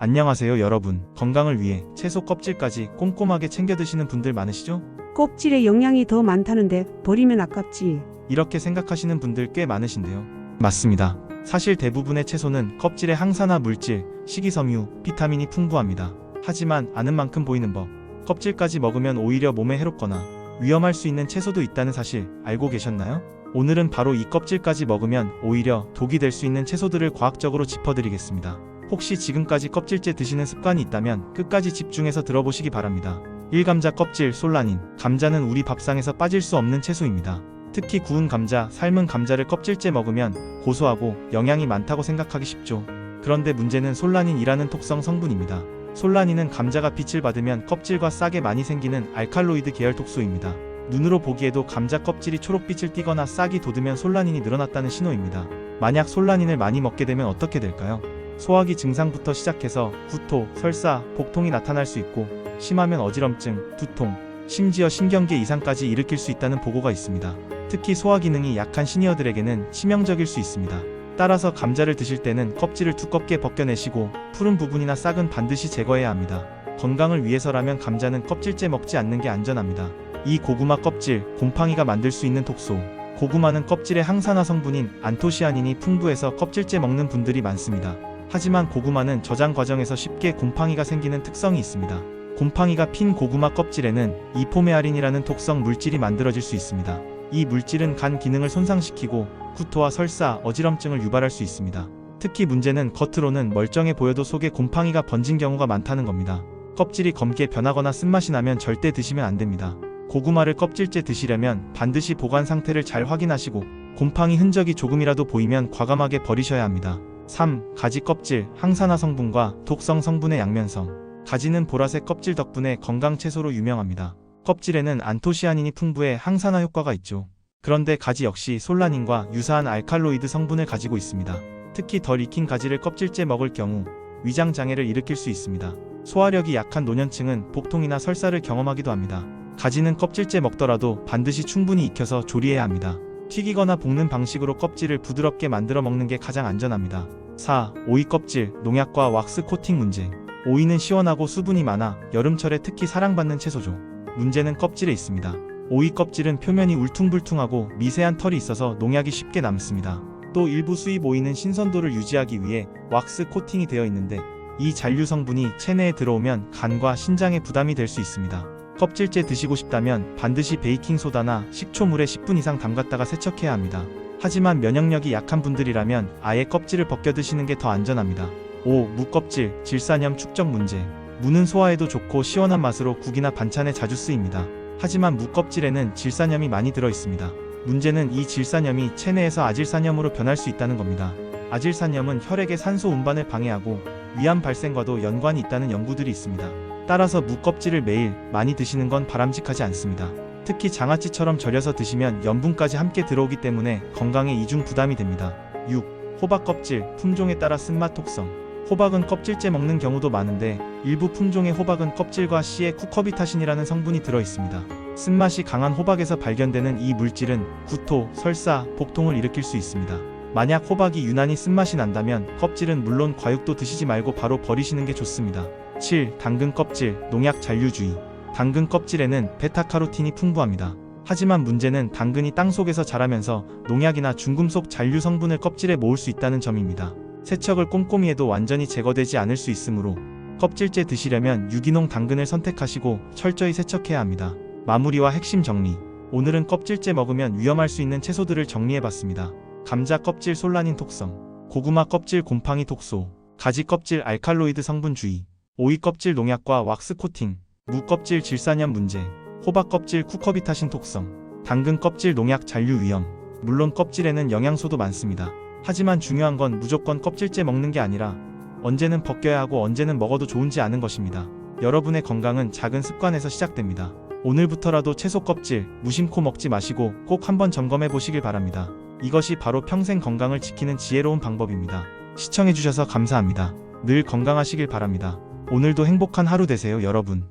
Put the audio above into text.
안녕하세요 여러분. 건강을 위해 채소 껍질까지 꼼꼼하게 챙겨 드시는 분들 많으시죠? 껍질에 영양이 더 많다는데 버리면 아깝지. 이렇게 생각하시는 분들 꽤 많으신데요. 맞습니다. 사실 대부분의 채소는 껍질에 항산화 물질, 식이섬유, 비타민이 풍부합니다. 하지만 아는 만큼 보이는 법. 껍질까지 먹으면 오히려 몸에 해롭거나 위험할 수 있는 채소도 있다는 사실 알고 계셨나요? 오늘은 바로 이 껍질까지 먹으면 오히려 독이 될 수 있는 채소들을 과학적으로 짚어드리겠습니다. 혹시 지금까지 껍질째 드시는 습관이 있다면 끝까지 집중해서 들어보시기 바랍니다. 1. 감자 껍질 솔라닌. 감자는 우리 밥상에서 빠질 수 없는 채소입니다. 특히 구운 감자, 삶은 감자를 껍질째 먹으면 고소하고 영양이 많다고 생각하기 쉽죠. 그런데 문제는 솔라닌이라는 독성 성분입니다. 솔라닌은 감자가 빛을 받으면 껍질과 싹에 많이 생기는 알칼로이드 계열 독소입니다. 눈으로 보기에도 감자 껍질이 초록빛을 띠거나 싹이 돋으면 솔라닌이 늘어났다는 신호입니다. 만약 솔라닌을 많이 먹게 되면 어떻게 될까요? 소화기 증상부터 시작해서 구토, 설사, 복통이 나타날 수 있고 심하면 어지럼증, 두통, 심지어 신경계 이상까지 일으킬 수 있다는 보고가 있습니다. 특히 소화기능이 약한 시니어들에게는 치명적일 수 있습니다. 따라서 감자를 드실 때는 껍질을 두껍게 벗겨내시고 푸른 부분이나 싹은 반드시 제거해야 합니다. 건강을 위해서라면 감자는 껍질째 먹지 않는 게 안전합니다. 이 고구마 껍질, 곰팡이가 만들 수 있는 독소. 고구마는 껍질에 항산화 성분인 안토시아닌이 풍부해서 껍질째 먹는 분들이 많습니다. 하지만 고구마는 저장 과정에서 쉽게 곰팡이가 생기는 특성이 있습니다. 곰팡이가 핀 고구마 껍질에는 이포메아린이라는 독성 물질이 만들어질 수 있습니다. 이 물질은 간 기능을 손상시키고 구토와 설사, 어지럼증을 유발할 수 있습니다. 특히 문제는 겉으로는 멀쩡해 보여도 속에 곰팡이가 번진 경우가 많다는 겁니다. 껍질이 검게 변하거나 쓴맛이 나면 절대 드시면 안 됩니다. 고구마를 껍질째 드시려면 반드시 보관 상태를 잘 확인하시고 곰팡이 흔적이 조금이라도 보이면 과감하게 버리셔야 합니다. 3. 가지 껍질, 항산화 성분과 독성 성분의 양면성. 가지는 보라색 껍질 덕분에 건강 채소로 유명합니다. 껍질에는 안토시아닌이 풍부해 항산화 효과가 있죠. 그런데 가지 역시 솔라닌과 유사한 알칼로이드 성분을 가지고 있습니다. 특히 덜 익힌 가지를 껍질째 먹을 경우 위장 장애를 일으킬 수 있습니다. 소화력이 약한 노년층은 복통이나 설사를 경험하기도 합니다. 가지는 껍질째 먹더라도 반드시 충분히 익혀서 조리해야 합니다. 튀기거나 볶는 방식으로 껍질을 부드럽게 만들어 먹는 게 가장 안전합니다. 4. 오이 껍질, 농약과 왁스 코팅 문제. 오이는 시원하고 수분이 많아 여름철에 특히 사랑받는 채소죠. 문제는 껍질에 있습니다. 오이 껍질은 표면이 울퉁불퉁하고 미세한 털이 있어서 농약이 쉽게 남습니다. 또 일부 수입 오이는 신선도를 유지하기 위해 왁스 코팅이 되어 있는데 이 잔류 성분이 체내에 들어오면 간과 신장에 부담이 될 수 있습니다. 껍질째 드시고 싶다면 반드시 베이킹소다나 식초물에 10분 이상 담갔다가 세척해야 합니다. 하지만 면역력이 약한 분들이라면 아예 껍질을 벗겨 드시는 게 더 안전합니다. 5. 무 껍질, 질산염 축적 문제. 무는 소화에도 좋고 시원한 맛으로 국이나 반찬에 자주 쓰입니다. 하지만 무 껍질에는 질산염이 많이 들어 있습니다. 문제는 이 질산염이 체내에서 아질산염으로 변할 수 있다는 겁니다. 아질산염은 혈액의 산소 운반을 방해하고 위암 발생과도 연관이 있다는 연구들이 있습니다. 따라서 무 껍질을 매일 많이 드시는 건 바람직하지 않습니다. 특히 장아찌처럼 절여서 드시면 염분까지 함께 들어오기 때문에 건강에 이중 부담이 됩니다. 6. 호박 껍질, 품종에 따라 쓴맛 독성. 호박은 껍질째 먹는 경우도 많은데 일부 품종의 호박은 껍질과 씨에 쿠커비타신이라는 성분이 들어 있습니다. 쓴맛이 강한 호박에서 발견되는 이 물질은 구토, 설사, 복통을 일으킬 수 있습니다. 만약 호박이 유난히 쓴맛이 난다면 껍질은 물론 과육도 드시지 말고 바로 버리시는 게 좋습니다. 7. 당근 껍질, 농약 잔류주의. 당근 껍질에는 베타카로틴이 풍부합니다. 하지만 문제는 당근이 땅속에서 자라면서 농약이나 중금속 잔류 성분을 껍질에 모을 수 있다는 점입니다. 세척을 꼼꼼히 해도 완전히 제거되지 않을 수 있으므로 껍질째 드시려면 유기농 당근을 선택하시고 철저히 세척해야 합니다. 마무리와 핵심 정리. 오늘은 껍질째 먹으면 위험할 수 있는 채소들을 정리해봤습니다. 감자 껍질 솔라닌 독성, 고구마 껍질 곰팡이 독소, 가지 껍질 알칼로이드 성분 주의, 오이 껍질 농약과 왁스 코팅, 무 껍질 질산염 문제, 호박 껍질 쿠커비타신 독성, 당근 껍질 농약 잔류 위험. 물론 껍질에는 영양소도 많습니다. 하지만 중요한 건 무조건 껍질째 먹는 게 아니라 언제는 벗겨야 하고 언제는 먹어도 좋은지 아는 것입니다. 여러분의 건강은 작은 습관에서 시작됩니다. 오늘부터라도 채소 껍질 무심코 먹지 마시고 꼭 한번 점검해 보시길 바랍니다. 이것이 바로 평생 건강을 지키는 지혜로운 방법입니다. 시청해주셔서 감사합니다. 늘 건강하시길 바랍니다. 오늘도 행복한 하루 되세요, 여러분.